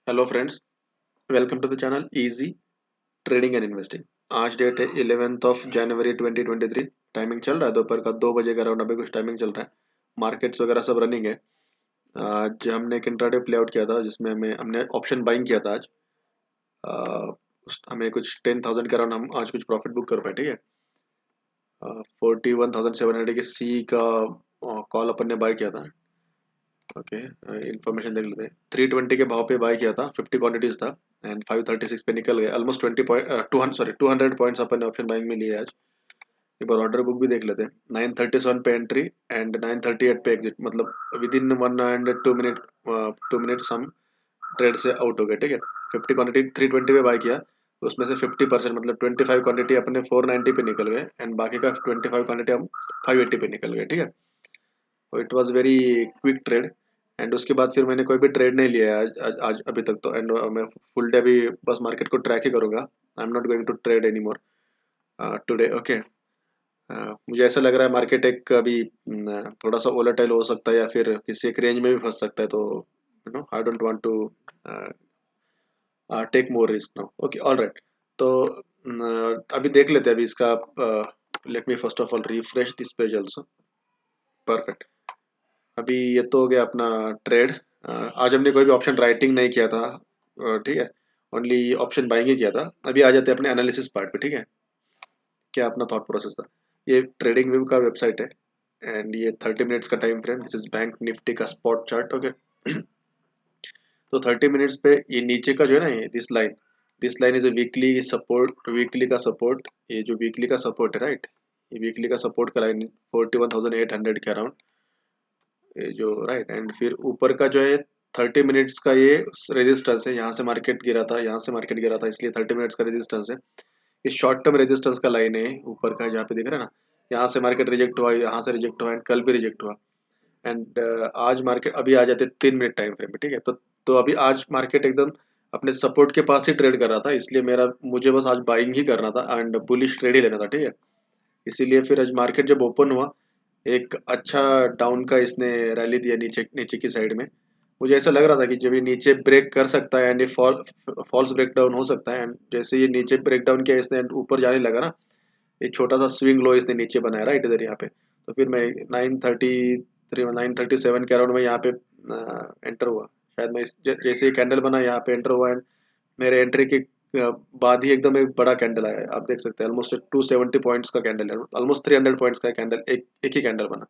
Hello friends, welcome to the channel easy trading and investing. आज date है 11 जनवरी 2023। Timing चल रहा है दोपहर का 2 बजे का, अराउंड अभी कुछ टाइमिंग चल रहा है। मार्केट्स वगैरह सब रनिंग है। आज हमने एक इंट्राडे प्ले आउट किया था जिसमें हमने ऑप्शन बाइंग किया था आज। हमें कुछ 10,000 के अराउंड हम आज कुछ प्रॉफिट बुक कर पाए। ठीक है। 41,700 के सी का कॉल अपन ने बाय किया था। ओके, इन्फॉर्मेशन देख लेते हैं। 320 के भाव पे बाय किया था, 50 क्वांटिटीज था एंड 536 पे निकल गए। ऑलमोस्ट 200 पॉइंट्स अपन ने ऑप्शन बाइंग में लिए आज। एक बार ऑर्डर बुक भी देख लेते हैं। 937 पे एंट्री एंड 938 पे एग्जिट, मतलब with in 1 and 2 minute, 2 minutes हम ट्रेड से आउट हो गए। ठीक है। 50 क्वांटिटी 320 पे बाय किया, तो उसमें से 50% मतलब 25 क्वांटिटी अपने 490 पे निकल गए एंड बाकी का 25 क्वांटिटी हम 580 पे निकल गए। ठीक है। तो it was very quick trade. And उसके बाद फिर मैंने कोई भी ट्रेड नहीं लिया है आज अभी तक तो। एंड मैं फुल डे अभी बस मार्केट को ट्रैक ही करूंगा। I am not going to trade any more today. Okay. मुझे ऐसा लग रहा है मार्केट एक अभी थोड़ा सा वोलेटाइल हो सकता है या फिर किसी एक रेंज में भी फंस सकता है। तो I don't want to take more risk now. Okay, all right. तो अभी देख लेते हैं अभी इसका। Let me first of all refresh this page also. Perfect. अभी ये तो हो गया अपना ट्रेड। आज हमने कोई भी ऑप्शन राइटिंग नहीं किया था। ठीक है। ओनली ऑप्शन बाइंग ही किया था। अभी आ जाते हैं अपने एनालिसिस पार्ट पे। ठीक है। क्या अपना थॉट प्रोसेस था। ये ट्रेडिंग व्यू का वेबसाइट है एंड ये 30 मिनट्स का time frame. This is bank Nifty का स्पॉट चार्ट। ओके। तो 30 मिनट्स पे ये नीचे का जो है ना, ये this line is a weekly support. Weekly का सपोर्ट, ये जो वीकली का सपोर्ट है, राइट। ये वीकली का सपोर्ट का लाइन 41,800 के अराउंड, ये जो राइट। एंड फिर ऊपर का जो है 30 मिनट्स का ये रेजिस्टेंस है। यहाँ से मार्केट गिरा था, यहाँ से मार्केट गिरा था, इसलिए 30 मिनट्स का रेजिस्टेंस है। ये शॉर्ट टर्म रेजिस्टेंस का लाइन है ऊपर का, जहाँ पे दिख रहा है ना। यहाँ से मार्केट रिजेक्ट हुआ, यहाँ से रिजेक्ट हुआ एंड कल भी रिजेक्ट हुआ। एंड आज मार्केट अभी आ जाते 3 मिनट टाइम फ्रेम में। ठीक है। तो अभी आज मार्केट एकदम अपने सपोर्ट के पास ही ट्रेड कर रहा था, इसलिए मुझे बस आज बाइंग ही करना था एंड बुलिश ट्रेड ही लेना था। ठीक है। इसीलिए फिर आज मार्केट जब ओपन हुआ, एक अच्छा डाउन का इसने रैली दिया नीचे नीचे की साइड में। मुझे ऐसा लग रहा था कि जब ये नीचे ब्रेक कर सकता है एंड ये फॉल्स ब्रेक डाउन हो सकता है। एंड जैसे ये नीचे ब्रेक डाउन किया इसने and ऊपर जाने लगा ना, एक छोटा सा स्विंग लो इसने नीचे बनाया, राइट इधर यहाँ पे। तो फिर मैं 937 के अराउंड में यहाँ पे एंटर हुआ। शायद मैं जैसे ही कैंडल बना यहाँ पे एंटर हुआ एंड मेरे एंट्री के बाद ही एकदम एक बड़ा कैंडल आया है। आप देख सकते हैं ऑलमोस्ट 270 पॉइंट्स का कैंडल है, ऑलमोस्ट 300 पॉइंट्स का कैंडल, एक ही कैंडल बना।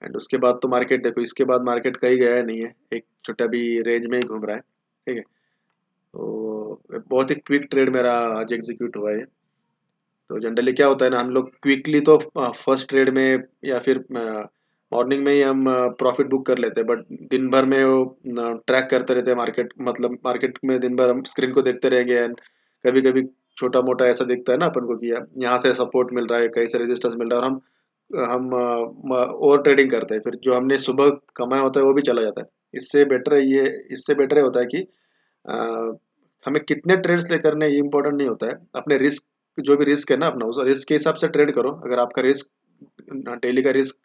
एंड उसके बाद तो मार्केट देखो, इसके बाद मार्केट कहीं गया नहीं है, एक छोटा भी रेंज में ही घूम रहा है। ठीक है। तो बहुत ही क्विक ट्रेड मेरा आज एग्जीक्यूट हुआ है। तो जनरली क्या होता है ना, हम लोग क्विकली तो फर्स्ट ट्रेड में या फिर मॉर्निंग में ही हम प्रॉफिट बुक कर लेते हैं, बट दिन भर में वो ट्रैक करते रहते हैं मार्केट। मतलब मार्केट में दिन भर हम स्क्रीन को देखते रहेंगे एंड कभी कभी छोटा मोटा ऐसा दिखता है ना अपन को कि यहाँ से सपोर्ट मिल रहा है, कहीं से रेजिस्टेंस मिल रहा है, और हम ओवर ट्रेडिंग करते हैं, फिर जो हमने सुबह कमाया होता है वो भी चला जाता है। इससे बेटर होता है कि अ, हमें कितने ट्रेड्स ले करने ये इंपॉर्टेंट नहीं होता है। अपने रिस्क, जो भी रिस्क है ना अपना, उस रिस्क के हिसाब से ट्रेड करो। अगर आपका रिस्क, डेली का रिस्क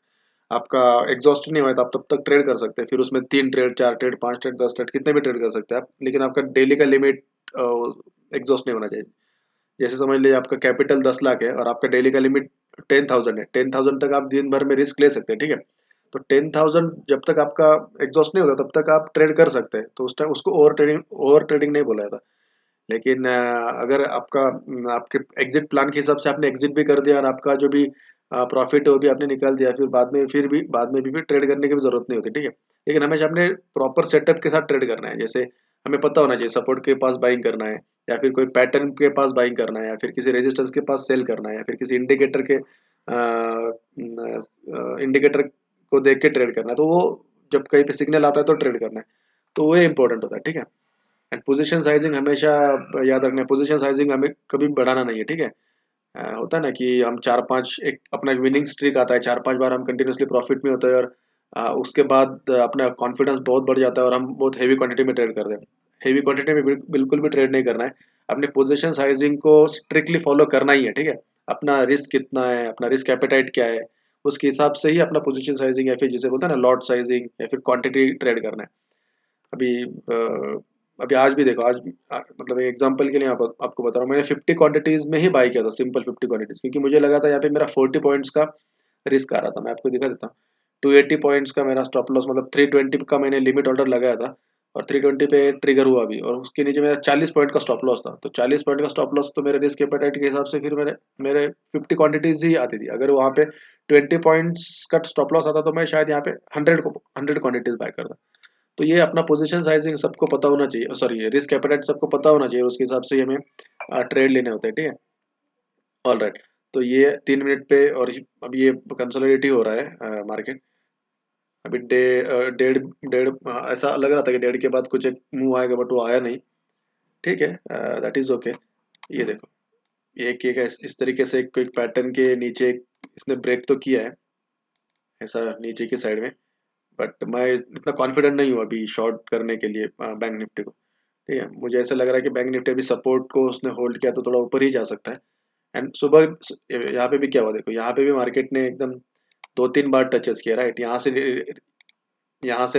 आपका एग्जॉस्ट नहीं हुआ है, तो आप तब तक ट्रेड कर सकते हैं। फिर उसमें 3 ट्रेड, 4 ट्रेड, 5 ट्रेड, 10 ट्रेड, कितने भी ट्रेड कर सकते हैं आप, लेकिन आपका डेली का लिमिट एग्जॉस्ट नहीं होना चाहिए। जैसे समझ लीजिए आपका कैपिटल 10 लाख है और आपका डेली का लिमिट 10,000 है। 10,000 तक आप दिन भर में रिस्क ले सकते हैं। ठीक है। तो 10,000 जब तक आपका एग्जॉस्ट नहीं होता तब तक आप ट्रेड कर सकते हैं। तो उस टाइम उसको ओवर ट्रेडिंग नहीं बोला जाता। लेकिन अगर आपके एग्जिट प्लान के हिसाब से आपने एग्जिट भी कर दिया और आपका जो भी प्रॉफिट है वो भी आपने निकाल दिया, फिर बाद में भी ट्रेड करने की भी जरूरत नहीं होती। ठीक है। लेकिन हमेशा अपने प्रॉपर सेटअप के साथ ट्रेड करना है। जैसे हमें पता होना चाहिए सपोर्ट के पास बाइंग करना है, या फिर कोई पैटर्न के पास बाइंग करना है, या फिर किसी रेजिस्टेंस के पास सेल करना है, या फिर किसी इंडिकेटर को देख के ट्रेड करना है। तो वो जब कहीं पे सिग्नल आता है तो ट्रेड करना है। तो वो इंपॉर्टेंट होता है। ठीक है। एंड पोजीशन साइजिंग हमेशा याद रखना है, पोजीशन साइजिंग हमें कभी बढ़ाना नहीं है। ठीक है। होता है ना कि हम 4-5, एक अपना विनिंग स्ट्रीक आता है, 4-5 बार हम कंटिन्यूसली प्रॉफिट में होते हैं और उसके बाद अपना कॉन्फिडेंस बहुत बढ़ जाता है और हम बहुत हेवी क्वांटिटी में ट्रेड करते हैं। हेवी क्वांटिटी में बिल्कुल भी ट्रेड नहीं करना है। अपने पोजीशन साइजिंग को स्ट्रिक्टली फॉलो करना ही है। ठीक है। अपना रिस्क कितना है, अपना रिस्क एपेटाइट क्या है, उसके हिसाब से ही अपना पोजीशन साइजिंग या फिर जिसे बोलते हैं ना लॉट साइजिंग या फिर क्वांटिटी ट्रेड करना है। अभी अभी आज भी देखो, आज भी मतलब एक एग्जांपल के लिए आपको बता रहा हूँ, मैंने 50 क्वांटिटीज में ही बाई किया था, सिंपल 50 क्वांटिटीज, क्योंकि मुझे लगा था यहाँ पे मेरा 40 पॉइंट्स का रिस्क आ रहा था। मैं आपको दिखा देता हूँ, 280 पॉइंट्स का मेरा स्टॉप लॉस, मतलब 320 का मैंने लिमिट ऑर्डर लगाया था और 320 पे ट्रिगर हुआ भी, और उसके नीचे मेरा 40 पॉइंट का स्टॉप लॉस था। तो 40 पॉइंट का स्टॉप लॉस तो मेरे रिस्क एपेटाइट के हिसाब से फिर मेरे मेरे 50 क्वांटिटीज ही आती थी। अगर वहाँ पे 20 पॉइंट्स का स्टॉप लॉस आता तो मैं शायद यहाँ पे 100 क्वांटिटीज बाय करता। तो ये अपना पोजीशन साइजिंग सबको पता होना चाहिए, सॉरी रिस्क एपेटाइट सबको पता होना चाहिए, उसके हिसाब से हमें ट्रेड लेने होते हैं, ठीक है। ऑल राइट, तो ये 3 मिनट पे, और अब ये कंसोलिडेट ही हो रहा है मार्केट। अभी डेढ़ डेढ़ ऐसा लग रहा था कि डेढ़ के बाद कुछ एक मूव आएगा, बट वो आया नहीं। ठीक है, दैट इज ओके। ये देखो, ये एक इस तरीके से कोई पैटर्न के नीचे इसने ब्रेक तो किया है ऐसा नीचे की साइड में, बट मैं इतना कॉन्फिडेंट नहीं हूँ अभी शॉर्ट करने के लिए बैंक निफ्टी को। ठीक है, मुझे ऐसा लग रहा है कि बैंक निफ्टी अभी सपोर्ट को उसने होल्ड किया तो थोड़ा ऊपर ही जा सकता है। एंड सुबह यहाँ पे भी क्या हुआ देखो, यहाँ पे भी मार्केट ने एकदम 2-3 बार टचेस किया, राइट। यहाँ से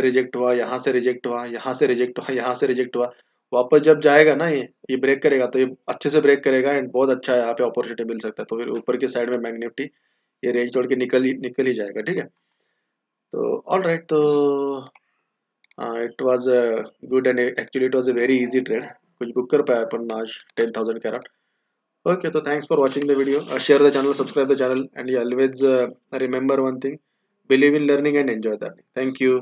रिजेक्ट हुआ, यहाँ से रिजेक्ट हुआ, यहाँ से रिजेक्ट हुआ, यहाँ से रिजेक्ट हुआ। वापस जब जाएगा ना, ये ब्रेक करेगा तो ये अच्छे से ब्रेक करेगा, एंड बहुत अच्छा है, यहाँ पे अपॉर्चुनिटी मिल सकता है। तो फिर ऊपर की साइड में बैंक निफ्टी ये रेंज तोड़ के निकल ही जाएगा, ठीक है। तो ऑल राइट, तो it was good, and actually it was a very easy trade, कुछ बुक कर पाया अपन आज 10,000 carat. Okay, so thanks for watching the video. Share the channel, subscribe the channel, and you always remember one thing: believe in learning and enjoy that. Thank you.